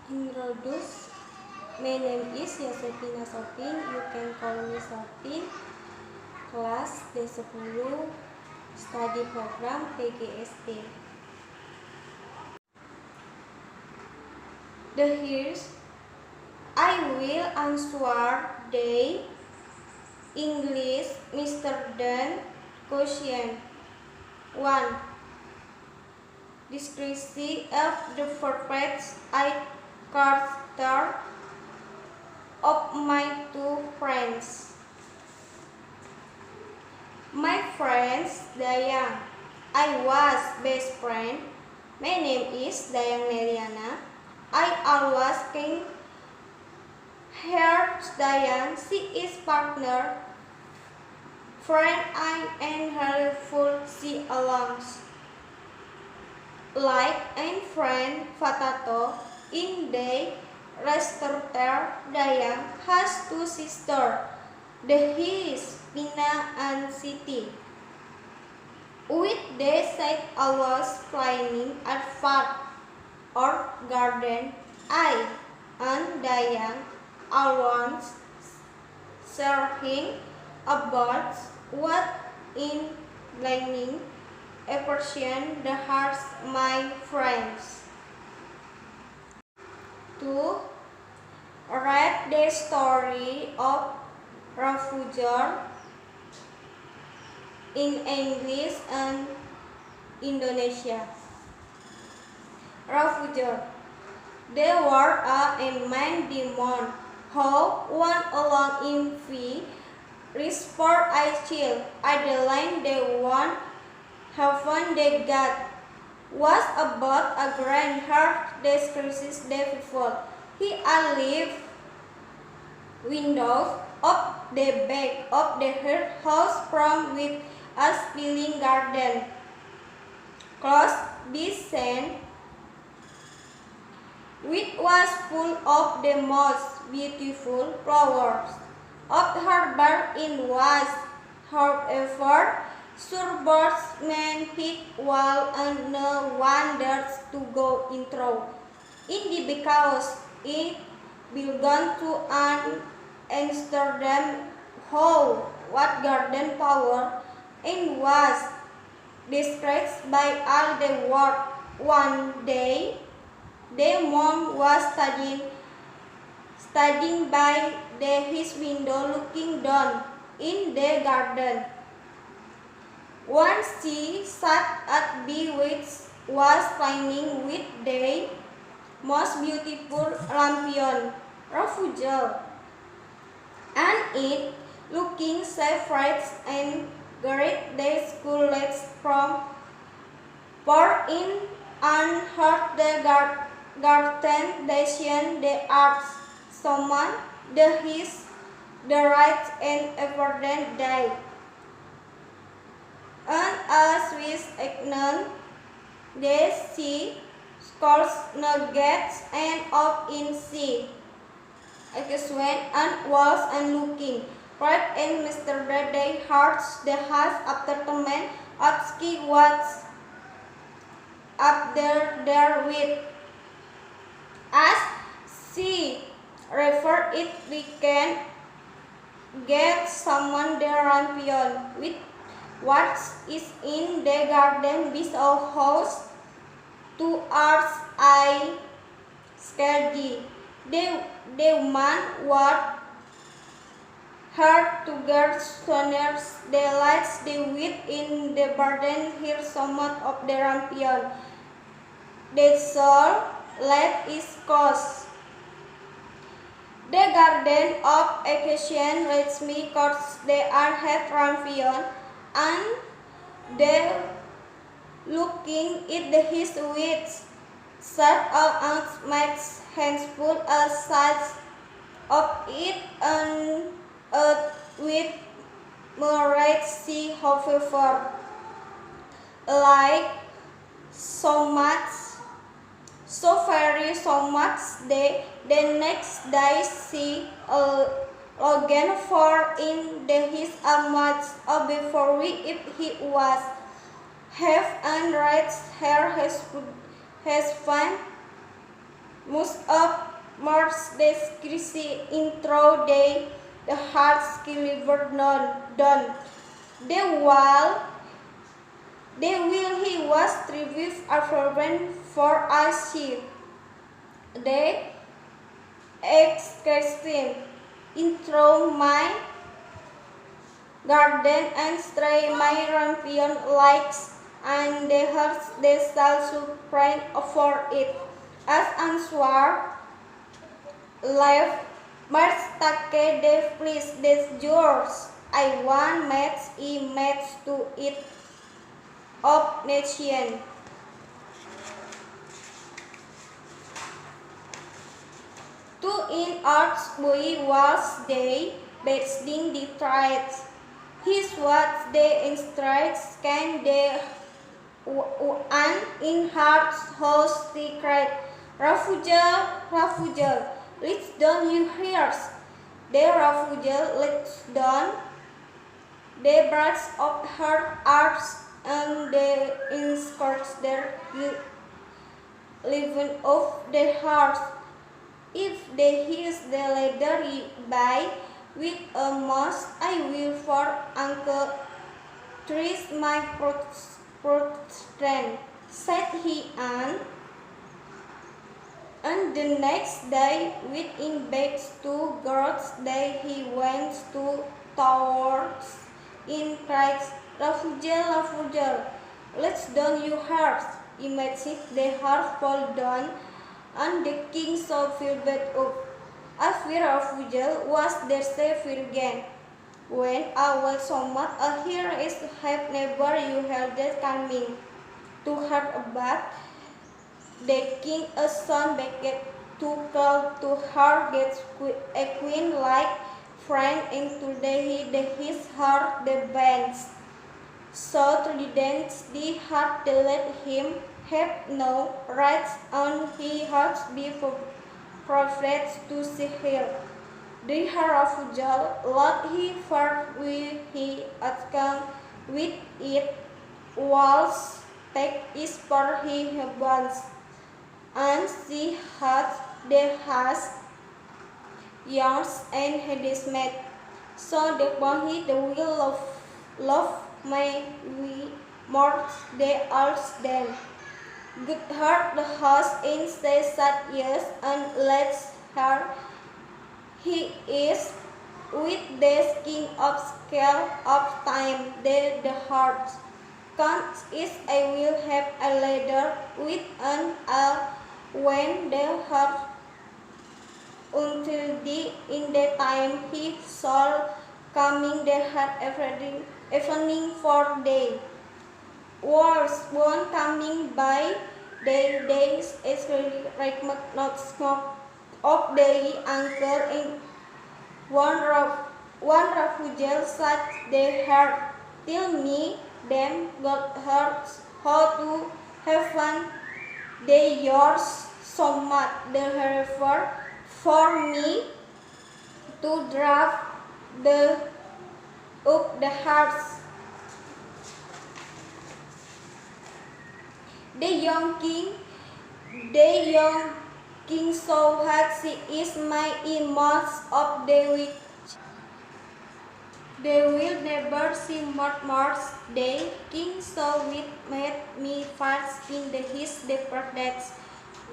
Introduce. My name is Yosefina Sopin. You can call me Sopin. Kelas D10 Study Program PGSD. Here's I will answer the English Mr. Dan question. 1. Description of the perfect eye character of my two friends. My friends Dayang. I was best friend. My name is Dayang Neriana. I always can her Dayang. She is partner, friend and helpful she alongs. Like and friend Fatato in the restaurant Dayang has two sisters. His Pina and Siti. With they sat always playing at park or garden. I and Dayang always sharing about what in learning appreciate the hearts my friends. 2. Read the story of Refugee in English and Indonesia. Refugee. There were a man demon who went along in the risk for a child. At the line they won heaven the God was about a grand heart describes the people. He lived windows of the back of the house from with a spilling garden. Close beside which was full of the most beautiful flowers. Of her birth in was, however, suburbsmen pick wall and no one dares to go intro. Indeed, because it belonged to an Amsterdam how what garden power and was described by all the world. One day, the monk was studying by his window looking down in the garden. Once she sat at the which was shining with the most beautiful lampion, Refugee, and it looking so fresh and great the school legs from pour in and heard the garden nation the arts summon the his the right and evident day. And as Swiss ignorant, the sea scores nuggets and up in sea. Went and was and looking. Right and Mr. Day hearts the house after the man asking what's up there with. As she refer it we can get someone the rampion with what is in the garden below house 2 hours I scarcely. The man what her to girls soners the lights the wit in the garden here somewhat of the rampion. The soul let is cause. The garden of occasion lets me cause they are head rampion and they looking at the his wits set out makes handful a size of it and with moderate sea however like so very so much the next day she again for in the his much before we if he was have and right hair has fun Most of Mars discrecy intro the hearts delivered done. The will he was revived a fervent for us she. The excretion intro my garden and stray my rampion lights and the hearts they shall surprise for it. As answer life Mars take the please des yours. I want match to it of nation. To in arts boy was they besting the trades. His what they instructs can they and in hearts host secret. Refugal, let's down you hears. The refugal let's down the breaths of her arts and the inscores their living of the heart. If they his the leather by with a moss, I will for uncle trees my strength, said he, and the next day, within bags 2 girls, day he went to towards in Christ, Refugel, let's down your hearts. Imagine the heart fall down, and the king so filled up. A fear of Refugel was their savior again. When I was so much a hero is to have never you held that coming to her about the king a son beget to call to her gets a queen like friend into his heart the bands. So to the dance the heart they let him have no rights on he hearts before prophets to see her. The Refugel lot he far with he outcome with it walls take is for he once and she had the has yours and his mate. So the boy the will love may we more the arts then. Good heart the house in stay sad years and lets her he is with the king of scale of time the heart. Comes is I will have a ladder with an when the heart until the in the time he saw coming the heart evening for day. Wars one coming by the days is really like not smoke of the anchor in one refugee such the heart till me them got hurt how to heaven they yours so much the river for me to draft the up the hearts. The young king so had she is my image of the which they will never see Mars day. King so with made me fast in the his departments.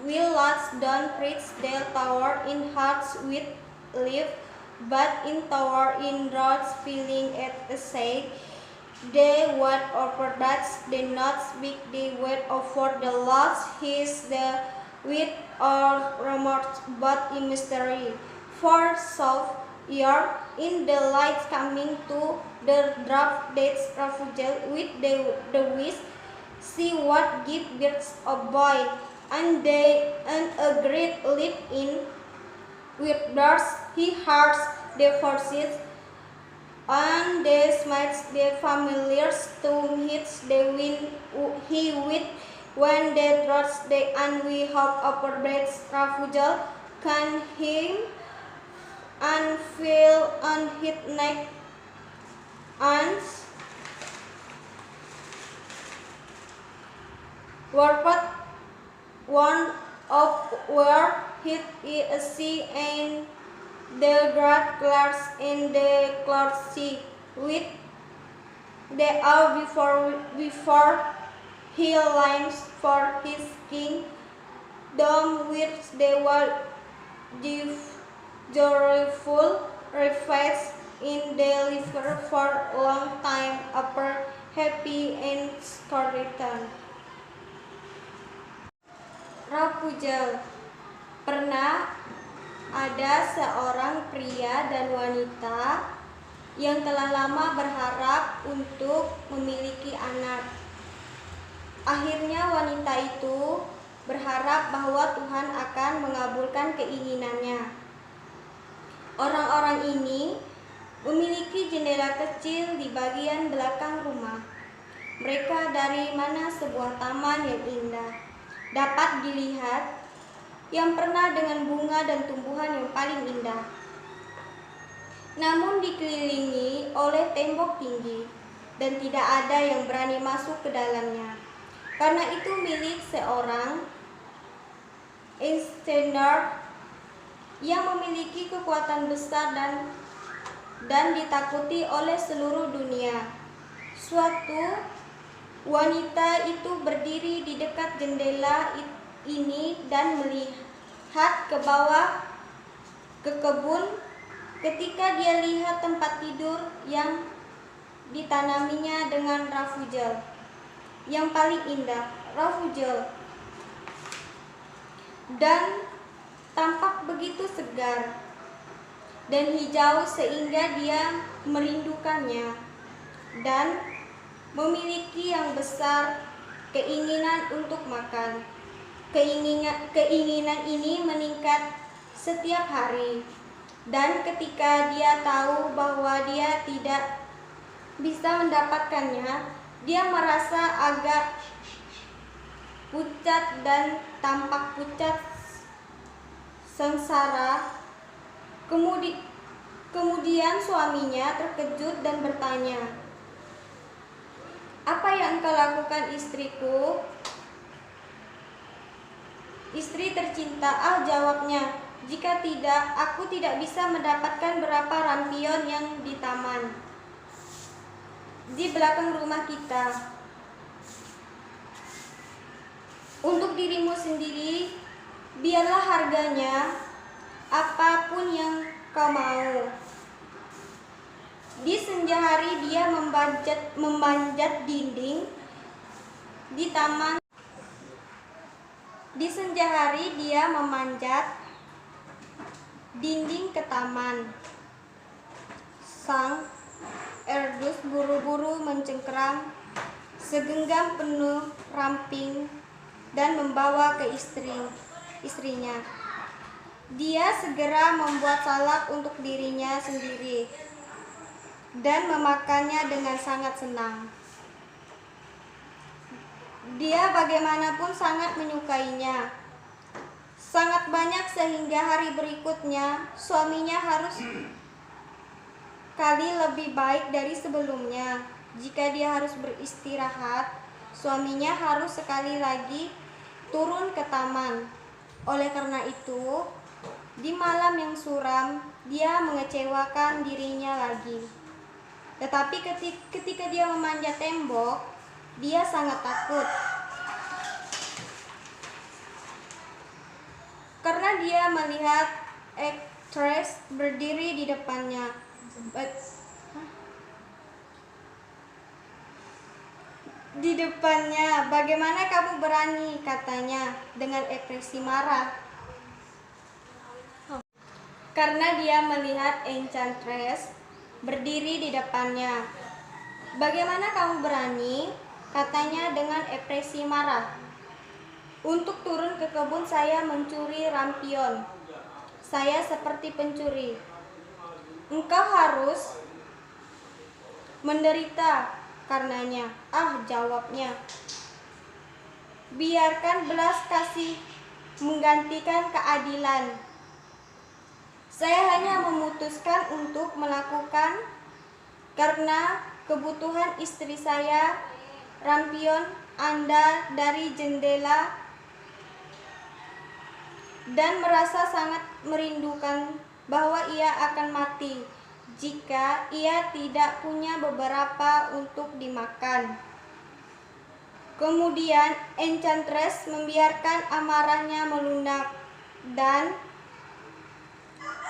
Will last don't preach their tower in hearts with live, but in tower in roads feeling at the sake. They word over that they not speak the word over the lost his the wit or remorse but in mystery. For so year in the light coming to the draft dates refugee with the wish see what give birth a boy and they and a great leap in with birds he hearts the forces and they smites the familiars to hits the wind he with when they drops the and we hope upper beds refugee can him and feel on his neck and warped one of where It is a sea and the great clouds in the cloud sea, with the hour before he lands for his kingdom, which they will give joyful request in deliver for a long time after happy and return. Rapunzel. Pernah ada seorang pria dan wanita yang telah lama berharap untuk memiliki anak. Akhirnya wanita itu berharap bahwa Tuhan akan mengabulkan keinginannya. Orang-orang ini memiliki jendela kecil di bagian belakang rumah. Mereka dari mana sebuah taman yang indah dapat dilihat, yang pernah dengan bunga dan tumbuhan yang paling indah, namun dikelilingi oleh tembok tinggi dan tidak ada yang berani masuk ke dalamnya, karena itu milik seorang enchanter yang memiliki kekuatan besar dan ditakuti oleh seluruh dunia. Suatu wanita itu berdiri di dekat jendela ini dan melihat ke bawah ke kebun. Ketika dia lihat tempat tidur yang ditanaminya dengan Rapunzel yang paling indah, Rapunzel, dan tampak begitu segar dan hijau sehingga dia merindukannya dan memiliki yang besar keinginan untuk makan. Keinginan ini meningkat setiap hari, dan ketika dia tahu bahwa dia tidak bisa mendapatkannya, dia merasa agak pucat dan tampak pucat sengsara. Kemudian suaminya terkejut dan bertanya, "Apa yang engkau lakukan, istriku?" "Istri tercinta," jawabnya, "jika tidak, aku tidak bisa mendapatkan berapa rampion yang di taman di belakang rumah kita. Untuk dirimu sendiri, biarlah harganya apapun yang kau mau." Di senja hari dia memanjat dinding di taman. Di senja hari dia memanjat dinding ke taman. Sang Erdus buru-buru mencengkeram segenggam penuh ramping dan membawa ke istrinya. Dia segera membuat salad untuk dirinya sendiri dan memakannya dengan sangat senang. Dia bagaimanapun sangat menyukainya, sangat banyak sehingga hari berikutnya suaminya harus kali lebih baik dari sebelumnya. Jika dia harus beristirahat, suaminya harus sekali lagi turun ke taman. Oleh karena itu, di malam yang suram, dia mengecewakan dirinya lagi. Tetapi ketika dia memanjat tembok, dia sangat takut, karena dia melihat aktris berdiri di depannya. "Bagaimana kamu berani?" katanya dengan ekspresi marah. Karena dia melihat enchantress berdiri di depannya. "Bagaimana kamu berani?" katanya dengan ekspresi marah. "Untuk turun ke kebun saya mencuri rampion. Saya seperti pencuri. Engkau harus menderita karenanya." Jawabnya, "Biarkan belas kasih menggantikan keadilan. Saya hanya memutuskan untuk melakukan karena kebutuhan istri saya rampion Anda dari jendela dan merasa sangat merindukan bahwa ia akan mati jika ia tidak punya beberapa untuk dimakan. Kemudian Enchantress membiarkan amarahnya melunak dan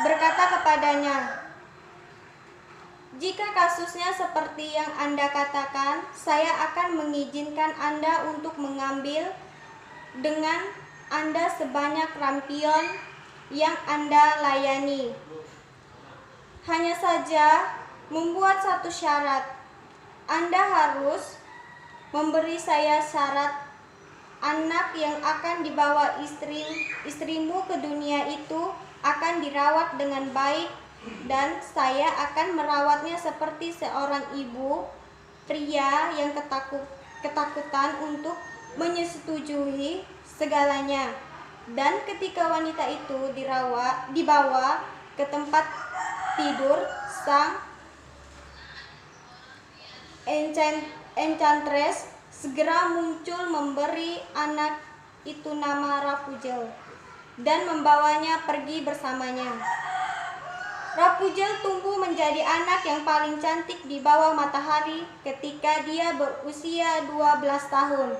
berkata kepadanya, "Jika kasusnya seperti yang Anda katakan, saya akan mengizinkan Anda untuk mengambil dengan Anda sebanyak rampion yang Anda layani. Hanya saja membuat satu syarat. Anda harus memberi saya syarat anak yang akan dibawa istrimu ke dunia itu akan dirawat dengan baik dan saya akan merawatnya seperti seorang ibu pria yang ketakutan untuk menyetujui segalanya." Dan ketika wanita itu dibawa ke tempat tidur, sang Enchantress segera muncul memberi anak itu nama Rapunzel dan membawanya pergi bersamanya. Rapunzel tumbuh menjadi anak yang paling cantik di bawah matahari ketika dia berusia 12 tahun.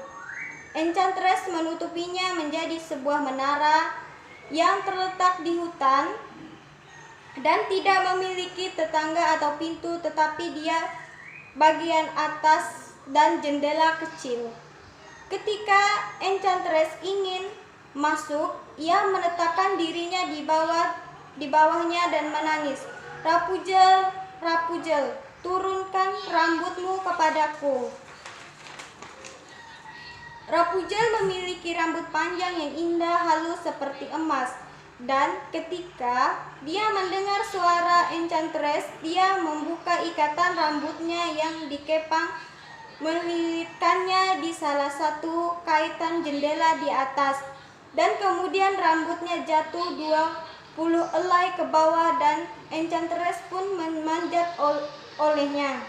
Enchantress menutupinya menjadi sebuah menara yang terletak di hutan dan tidak memiliki tetangga atau pintu, tetapi dia bagian atas dan jendela kecil. Ketika Enchantress ingin masuk, ia meletakkan dirinya di bawahnya dan menangis, "Rapunzel, Rapunzel, turunkan rambutmu kepadaku." Rapunzel memiliki rambut panjang yang indah halus seperti emas, dan ketika dia mendengar suara Enchantress, dia membuka ikatan rambutnya yang dikepang, melilitkannya di salah satu kaitan jendela di atas, dan kemudian rambutnya jatuh 20 helai ke bawah dan Enchantress pun memanjat olehnya.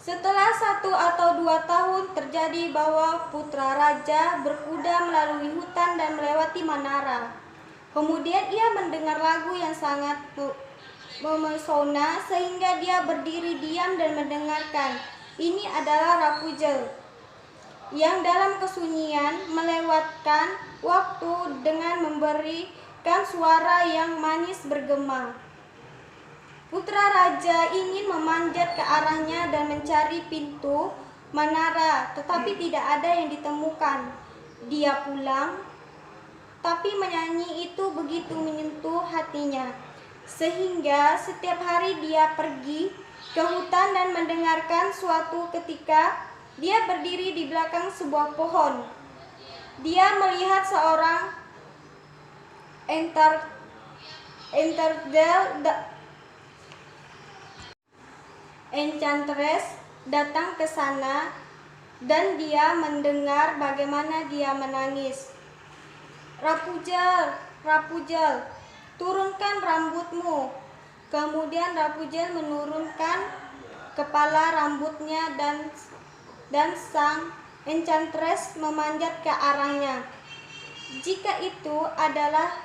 Setelah 1 atau 2 tahun terjadi bahwa putra raja berkuda melalui hutan dan melewati menara. Kemudian ia mendengar lagu yang sangat memesona sehingga dia berdiri diam dan mendengarkan. Ini adalah Rapunzel yang dalam kesunyian melewatkan waktu dengan memberikan suara yang manis bergema. Putra raja ingin memanjat ke arahnya dan mencari pintu menara, tetapi tidak ada yang ditemukan. Dia pulang, tapi menyanyi itu begitu menyentuh hatinya, sehingga setiap hari dia pergi ke hutan dan mendengarkan. Suatu ketika dia berdiri di belakang sebuah pohon. Dia melihat seorang Enchantress datang ke sana dan dia mendengar bagaimana dia menangis. "Rapunzel, Rapunzel, turunkan rambutmu." Kemudian Rapunzel menurunkan kepala rambutnya dan sang Enchantress memanjat ke arahnya. Jika itu adalah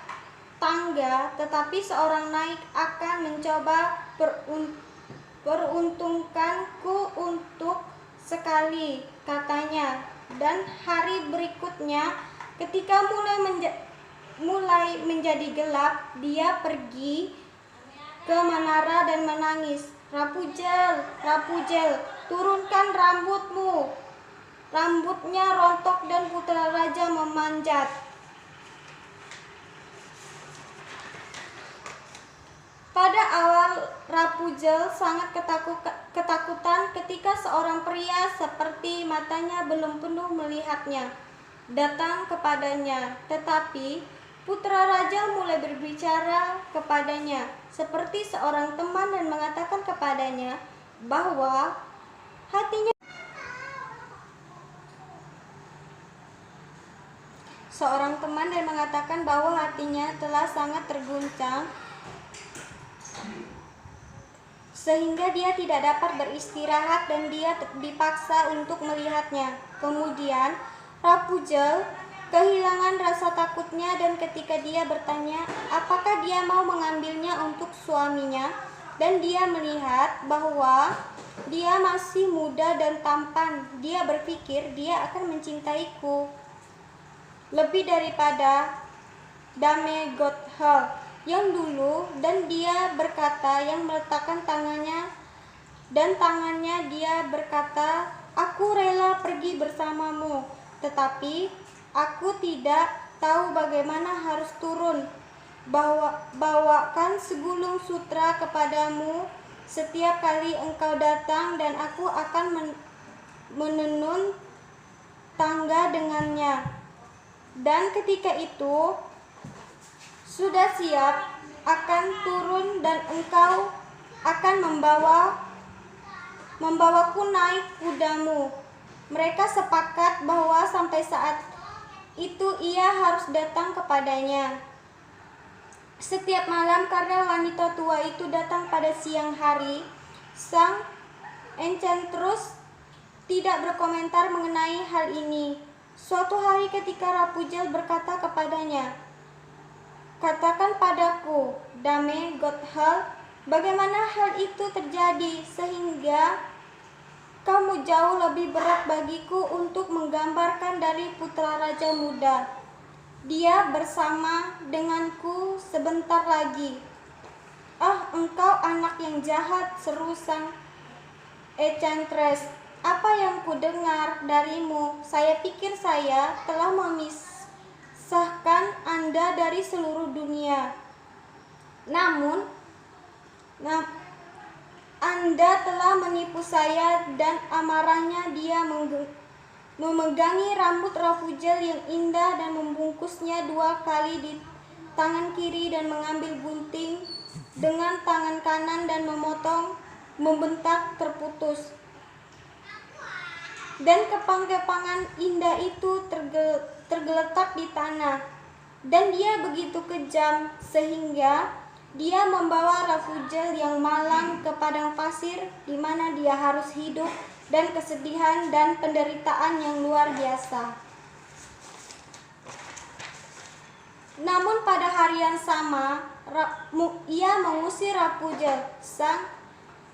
tangga, tetapi seorang naik akan mencoba "Peruntungkanku untuk sekali," katanya. Dan hari berikutnya, ketika mulai menjadi gelap, dia pergi ke menara dan menangis, "Rapunzel, Rapunzel, turunkan rambutmu." Rambutnya rontok dan putra raja memanjat. Pada awal Rapunzel sangat ketakutan ketika seorang pria seperti matanya belum penuh melihatnya datang kepadanya, tetapi putra raja mulai berbicara kepadanya seperti seorang teman dan mengatakan kepadanya bahwa hatinya telah sangat terguncang sehingga dia tidak dapat beristirahat dan dia dipaksa untuk melihatnya. Kemudian Rapunzel kehilangan rasa takutnya, dan ketika dia bertanya apakah dia mau mengambilnya untuk suaminya, dan dia melihat bahwa dia masih muda dan tampan, dia berpikir dia akan mencintaiku lebih daripada Dame Gothel yang dulu, dan dia berkata, yang meletakkan tangannya dia berkata, aku rela pergi bersamamu, tetapi aku tidak tahu bagaimana harus turun. Bawakan segulung sutra kepadamu setiap kali engkau datang, dan aku akan menenun tangga dengannya. Dan ketika itu sudah siap, akan turun, dan engkau akan membawaku naik kudamu. Mereka sepakat bahwa sampai saat itu ia harus datang kepadanya setiap malam. Karena wanita tua itu datang pada siang hari, sang enchantress tidak berkomentar mengenai hal ini. Suatu hari ketika Rapunzel berkata kepadanya, katakan padaku, Dame Gothel, bagaimana hal itu terjadi sehingga kamu jauh lebih berat bagiku untuk menggambarkan dari putra raja muda. Dia bersama denganku sebentar lagi. Ah, engkau anak yang jahat, seru sang enchantress. Apa yang kudengar darimu? Saya pikir saya telah memisahkan Anda dari seluruh dunia. Namun, Anda telah menipu saya. Dan amarahnya dia memegangi rambut Rapunzel yang indah dan membungkusnya 2 kali di tangan kiri, dan mengambil gunting dengan tangan kanan dan membentak terputus. Dan kepang-kepangan indah itu tergeletak di tanah, dan dia begitu kejam sehingga dia membawa Rapunzel yang malang ke padang pasir, di mana dia harus hidup dan kesedihan dan penderitaan yang luar biasa. Namun pada hari yang sama, ia mengusir Rapunzel, sang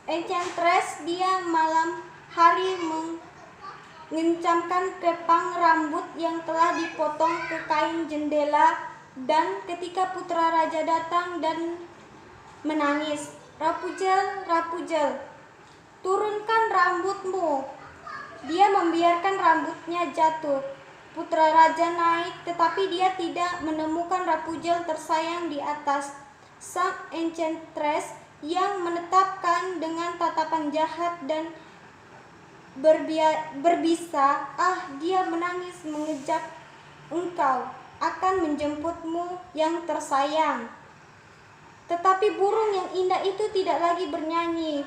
enchantress. Dia malam hari mengencamkan kepang rambut yang telah dipotong ke kain jendela, dan ketika putra raja datang dan menangis, Rapunzel, Rapunzel, turunkan rambutmu. Dia membiarkan rambutnya jatuh. Putra raja naik, tetapi dia tidak menemukan Rapunzel tersayang di atas. Sang enchantress yang menetapkan dengan tatapan jahat dan berbisa, ah, dia menangis mengejak, engkau akan menjemputmu yang tersayang. Tetapi burung yang indah itu tidak lagi bernyanyi.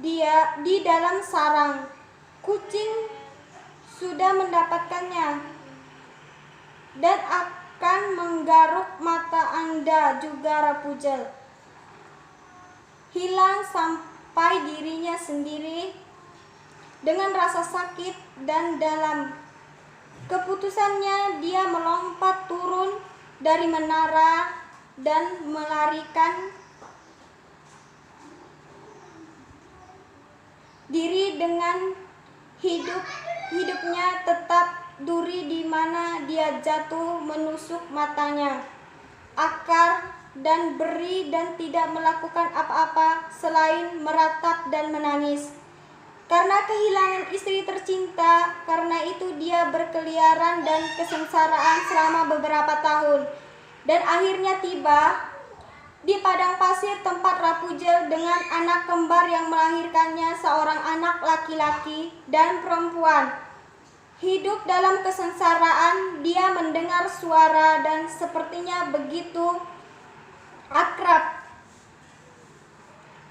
Dia di dalam sarang, kucing sudah mendapatkannya dan akan menggaruk mata Anda juga. Rapunzel hilang sampai dirinya sendiri dengan rasa sakit, dan dalam keputusannya dia melompat turun dari menara dan melarikan diri dengan hidupnya tetap duri di mana dia jatuh menusuk matanya, akar dan beri, dan tidak melakukan apa-apa selain meratap dan menangis karena kehilangan istri tercinta. Karena itu dia berkeliaran dan kesengsaraan selama beberapa tahun, dan akhirnya tiba di padang pasir tempat Rapunzel dengan anak kembar yang melahirkannya, seorang anak laki-laki dan perempuan. Hidup dalam kesengsaraan, dia mendengar suara dan sepertinya begitu akrab.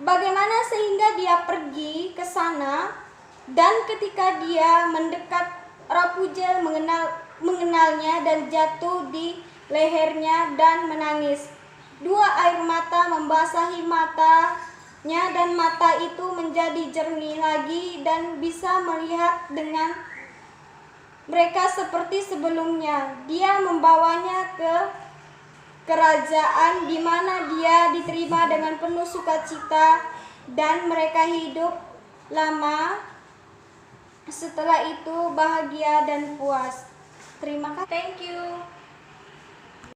Bagaimana sehingga dia pergi ke sana, dan ketika dia mendekat, Rapunzel mengenalnya dan jatuh di lehernya dan menangis. 2 air mata membasahi matanya, dan mata itu menjadi jernih lagi dan bisa melihat dengan mereka seperti sebelumnya. Dia membawanya ke kerajaan di mana dia diterima dengan penuh sukacita, dan mereka hidup lama setelah itu bahagia dan puas. Terima kasih. Thank you.